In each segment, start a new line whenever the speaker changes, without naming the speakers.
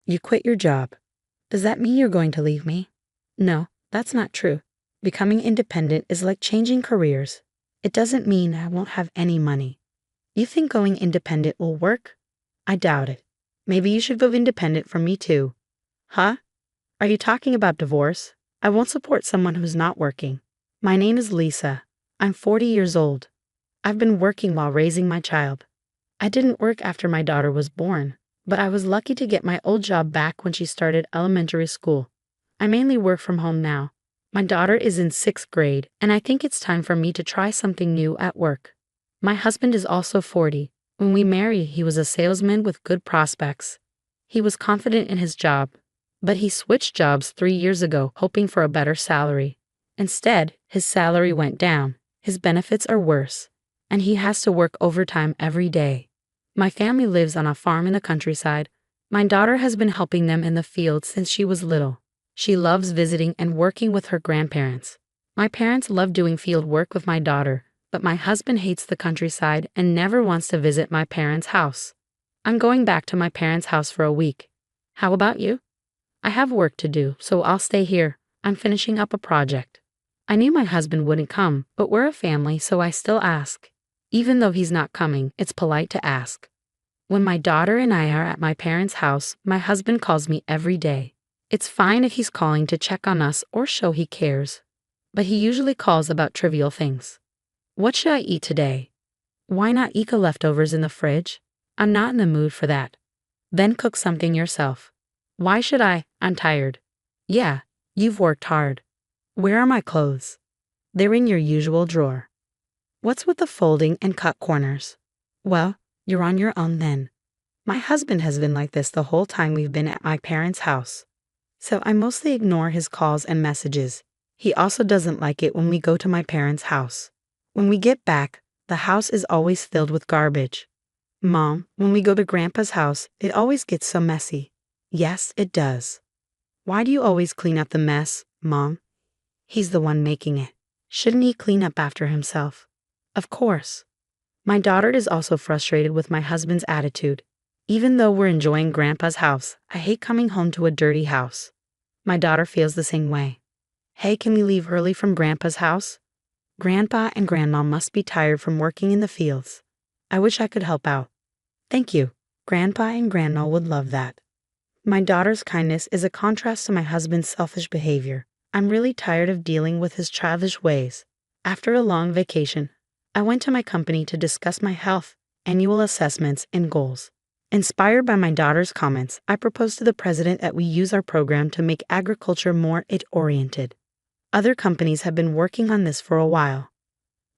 You quit your job. Does that mean you're going to leave me? No, that's not true. Becoming independent is like changing careers. It doesn't mean I won't have any money. You think going independent will work? I doubt it. Maybe you should go independent from me too. Huh? Are you talking about divorce? I won't support someone who's not working. My name is Lisa. I'm 40 years old. I've been working while raising my child. I didn't work after my daughter was born, but I was lucky to get my old job back when she started elementary school. I mainly work from home now. My daughter is in 6th grade, and I think it's time for me to try something new at work. My husband is also 40. When we married, he was a salesman with good prospects. He was confident in his job, but he switched jobs 3 years ago, hoping for a better salary. Instead, his salary went down, his benefits are worse, and he has to work overtime every day. My family lives on a farm in the countryside. My daughter has been helping them in the field since she was little. She loves visiting and working with her grandparents. My parents love doing field work with my daughter, but my husband hates the countryside and never wants to visit my parents' house. I'm going back to my parents' house for a week. How about you? I have work to do, so I'll stay here. I'm finishing up a project. I knew my husband wouldn't come, but we're a family, so I still ask. Even though he's not coming, it's polite to ask. When my daughter and I are at my parents' house, my husband calls me every day. It's fine if he's calling to check on us or show he cares, but he usually calls about trivial things. What should I eat today? Why not eat the leftovers in the fridge? I'm not in the mood for that. Then cook something yourself. Why should I? I'm tired. Yeah, you've worked hard. Where are my clothes? They're in your usual drawer. What's with the folding and cut corners? Well, you're on your own then. My husband has been like this the whole time we've been at my parents' house. So I mostly ignore his calls and messages. He also doesn't like it when we go to my parents' house. When we get back, the house is always filled with garbage. Mom, when we go to Grandpa's house, it always gets so messy. Yes, it does. Why do you always clean up the mess, Mom? He's the one making it. Shouldn't he clean up after himself? Of course. My daughter is also frustrated with my husband's attitude. Even though we're enjoying Grandpa's house, I hate coming home to a dirty house. My daughter feels the same way. Hey, can we leave early from Grandpa's house? Grandpa and Grandma must be tired from working in the fields. I wish I could help out. Thank you. Grandpa and Grandma would love that. My daughter's kindness is a contrast to my husband's selfish behavior. I'm really tired of dealing with his childish ways. After a long vacation, I went to my company to discuss my health, annual assessments, and goals. Inspired by my daughter's comments, I proposed to the president that we use our program to make agriculture more it-oriented. Other companies have been working on this for a while.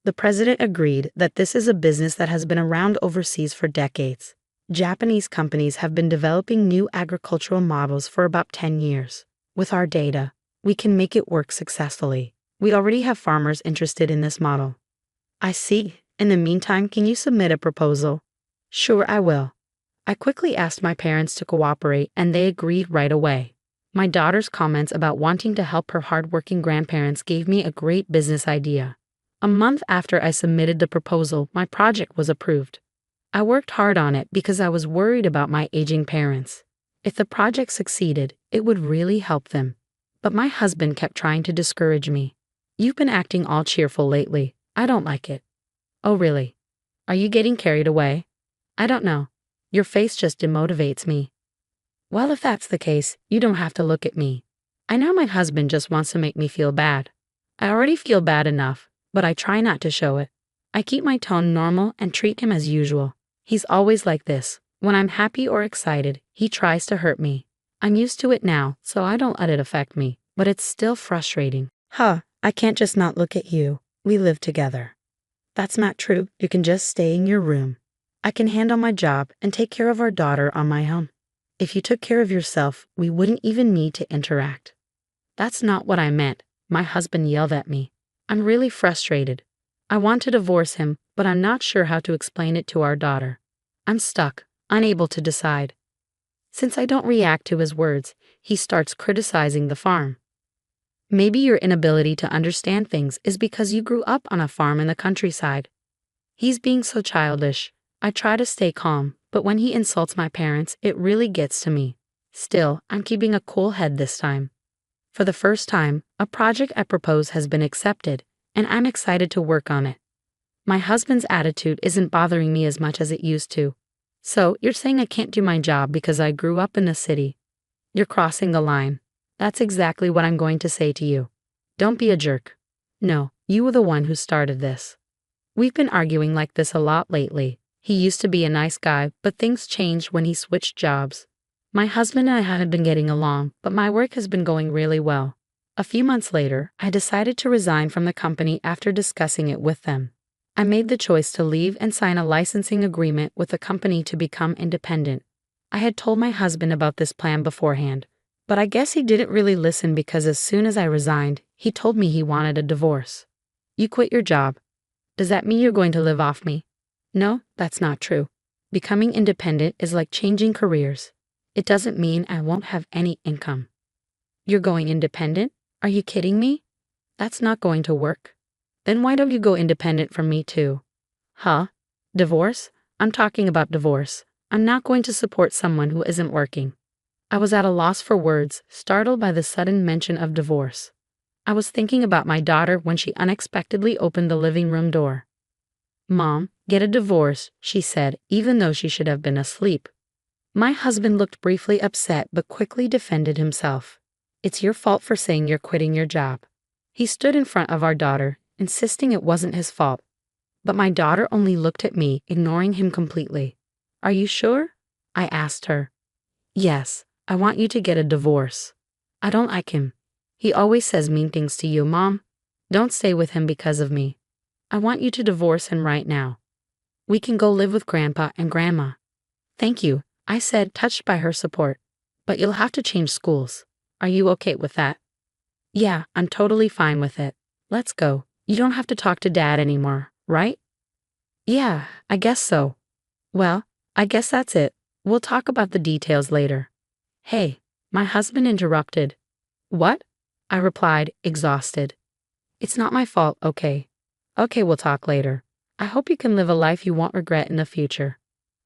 The president agreed that this is a business that has been around overseas for decades. Japanese companies have been developing new agricultural models for about 10 years. With our data, we can make it work successfully. We already have farmers interested in this model. I see. In the meantime, can you submit a proposal? Sure, I will. I quickly asked my parents to cooperate, and they agreed right away. My daughter's comments about wanting to help her hardworking grandparents gave me a great business idea. A month after I submitted the proposal, my project was approved. I worked hard on it because I was worried about my aging parents. If the project succeeded, it would really help them. But my husband kept trying to discourage me. You've been acting all cheerful lately. I don't like it. Oh, really? Are you getting carried away? I don't know. Your face just demotivates me. Well, if that's the case, you don't have to look at me. I know my husband just wants to make me feel bad. I already feel bad enough, but I try not to show it. I keep my tone normal and treat him as usual. He's always like this. When I'm happy or excited, he tries to hurt me. I'm used to it now, so I don't let it affect me, but it's still frustrating. I can't just not look at you. We live together. That's not true. You can just stay in your room. I can handle my job and take care of our daughter on my own. If you took care of yourself, we wouldn't even need to interact. That's not what I meant. My husband yelled at me. I'm really frustrated. I want to divorce him, but I'm not sure how to explain it to our daughter. I'm stuck, unable to decide. Since I don't react to his words, he starts criticizing the farm. Maybe your inability to understand things is because you grew up on a farm in the countryside. He's being so childish. I try to stay calm, but when he insults my parents, it really gets to me. Still, I'm keeping a cool head this time. For the first time, a project I propose has been accepted, and I'm excited to work on it. My husband's attitude isn't bothering me as much as it used to. So, you're saying I can't do my job because I grew up in the city? You're crossing the line. That's exactly what I'm going to say to you. Don't be a jerk. No, you were the one who started this. We've been arguing like this a lot lately. He used to be a nice guy, but things changed when he switched jobs. My husband and I haven't been getting along, but my work has been going really well. A few months later, I decided to resign from the company after discussing it with them. I made the choice to leave and sign a licensing agreement with the company to become independent. I had told my husband about this plan beforehand, but I guess he didn't really listen because as soon as I resigned, he told me he wanted a divorce. You quit your job. Does that mean you're going to live off me? No, that's not true. Becoming independent is like changing careers. It doesn't mean I won't have any income. You're going independent? Are you kidding me? That's not going to work. Then why don't you go independent from me too? Huh? Divorce? I'm talking about divorce. I'm not going to support someone who isn't working. I was at a loss for words, startled by the sudden mention of divorce. I was thinking about my daughter when she unexpectedly opened the living room door. Mom, get a divorce, she said, even though she should have been asleep. My husband looked briefly upset but quickly defended himself. It's your fault for saying you're quitting your job. He stood in front of our daughter, insisting it wasn't his fault. But my daughter only looked at me, ignoring him completely. Are you sure? I asked her. Yes, I want you to get a divorce. I don't like him. He always says mean things to you, Mom. Don't stay with him because of me. I want you to divorce him right now. We can go live with Grandpa and Grandma. Thank you, I said, touched by her support. But you'll have to change schools. Are you okay with that? Yeah, I'm totally fine with it. Let's go. You don't have to talk to Dad anymore, right? Yeah, I guess so. Well, I guess that's it. We'll talk about the details later. Hey, my husband interrupted. What? I replied, exhausted. It's not my fault, okay? Okay, we'll talk later. I hope you can live a life you won't regret in the future.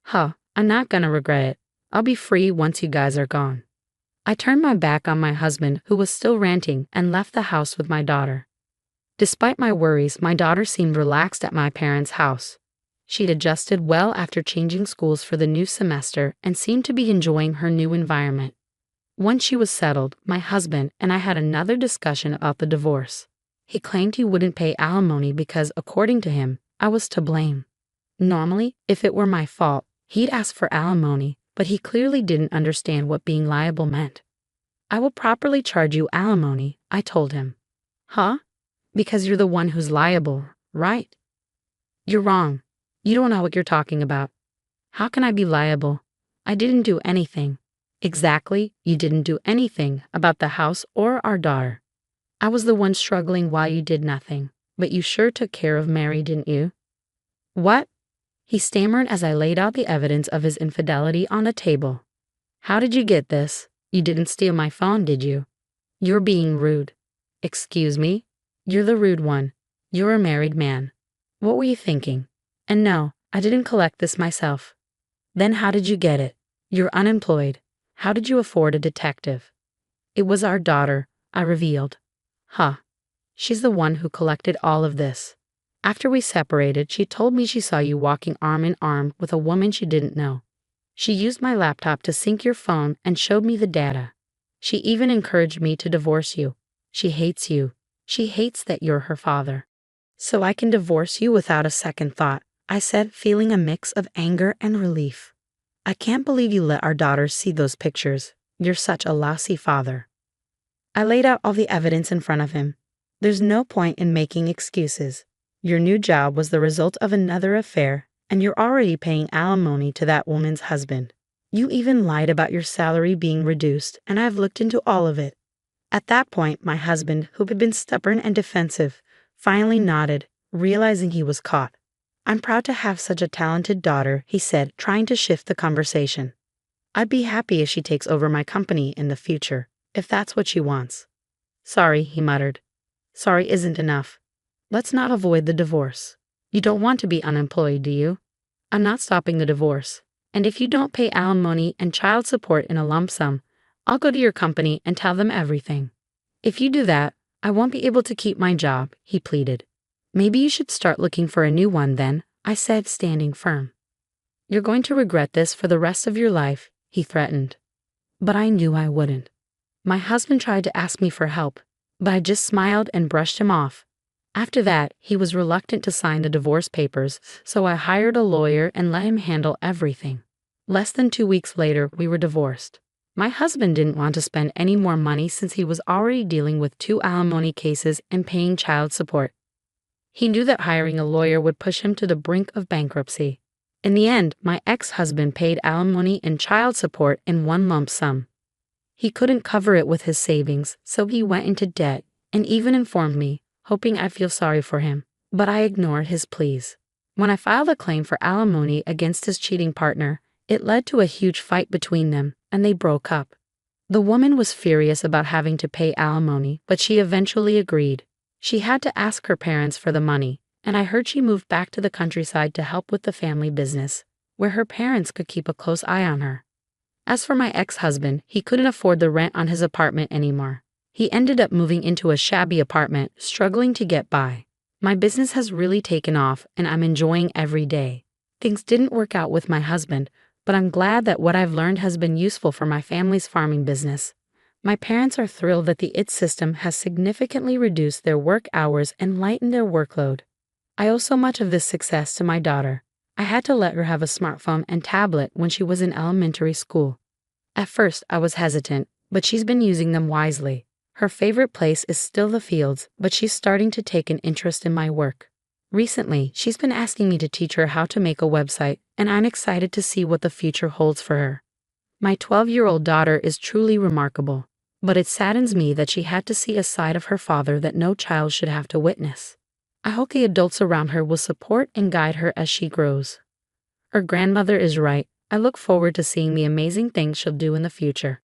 Huh, I'm not gonna regret it. I'll be free once you guys are gone. I turned my back on my husband, who was still ranting, and left the house with my daughter. Despite my worries, my daughter seemed relaxed at my parents' house. She'd adjusted well after changing schools for the new semester and seemed to be enjoying her new environment. Once she was settled, my husband and I had another discussion about the divorce. He claimed he wouldn't pay alimony because, according to him, I was to blame. Normally, if it were my fault, he'd ask for alimony, but he clearly didn't understand what being liable meant. I will properly charge you alimony, I told him. Huh? Because you're the one who's liable, right? You're wrong. You don't know what you're talking about. How can I be liable? I didn't do anything. Exactly, you didn't do anything about the house or our daughter. I was the one struggling while you did nothing, but you sure took care of Mary, didn't you? What? He stammered as I laid out the evidence of his infidelity on a table. How did you get this? You didn't steal my phone, did you? You're being rude. Excuse me? You're the rude one. You're a married man. What were you thinking? And no, I didn't collect this myself. Then how did you get it? You're unemployed. How did you afford a detective? It was our daughter, I revealed. Huh. She's the one who collected all of this. After we separated, she told me she saw you walking arm in arm with a woman she didn't know. She used my laptop to sync your phone and showed me the data. She even encouraged me to divorce you. She hates you. She hates that you're her father. So I can divorce you without a second thought, I said, feeling a mix of anger and relief. I can't believe you let our daughter see those pictures. You're such a lousy father. I laid out all the evidence in front of him. There's no point in making excuses. Your new job was the result of another affair, and you're already paying alimony to that woman's husband. You even lied about your salary being reduced, and I've looked into all of it. At that point, my husband, who had been stubborn and defensive, finally nodded, realizing he was caught. I'm proud to have such a talented daughter, he said, trying to shift the conversation. I'd be happy if she takes over my company in the future, if that's what she wants. Sorry, he muttered. Sorry isn't enough. Let's not avoid the divorce. You don't want to be unemployed, do you? I'm not stopping the divorce. And if you don't pay alimony and child support in a lump sum, I'll go to your company and tell them everything. If you do that, I won't be able to keep my job, he pleaded. Maybe you should start looking for a new one then, I said, standing firm. You're going to regret this for the rest of your life, he threatened. But I knew I wouldn't. My husband tried to ask me for help, but I just smiled and brushed him off. After that, he was reluctant to sign the divorce papers, so I hired a lawyer and let him handle everything. Less than 2 weeks later, we were divorced. My husband didn't want to spend any more money since he was already dealing with 2 alimony cases and paying child support. He knew that hiring a lawyer would push him to the brink of bankruptcy. In the end, my ex-husband paid alimony and child support in one lump sum. He couldn't cover it with his savings, so he went into debt and even informed me, hoping I'd feel sorry for him, but I ignored his pleas. When I filed a claim for alimony against his cheating partner, it led to a huge fight between them, and they broke up. The woman was furious about having to pay alimony, but she eventually agreed. She had to ask her parents for the money, and I heard she moved back to the countryside to help with the family business, where her parents could keep a close eye on her. As for my ex-husband, he couldn't afford the rent on his apartment anymore. He ended up moving into a shabby apartment, struggling to get by. My business has really taken off, and I'm enjoying every day. Things didn't work out with my husband, but I'm glad that what I've learned has been useful for my family's farming business. My parents are thrilled that the IT system has significantly reduced their work hours and lightened their workload. I owe so much of this success to my daughter. I had to let her have a smartphone and tablet when she was in elementary school. At first, I was hesitant, but she's been using them wisely. Her favorite place is still the fields, but she's starting to take an interest in my work. Recently, she's been asking me to teach her how to make a website, and I'm excited to see what the future holds for her. My 12-year-old daughter is truly remarkable, but it saddens me that she had to see a side of her father that no child should have to witness. I hope the adults around her will support and guide her as she grows. Her grandmother is right. I look forward to seeing the amazing things she'll do in the future.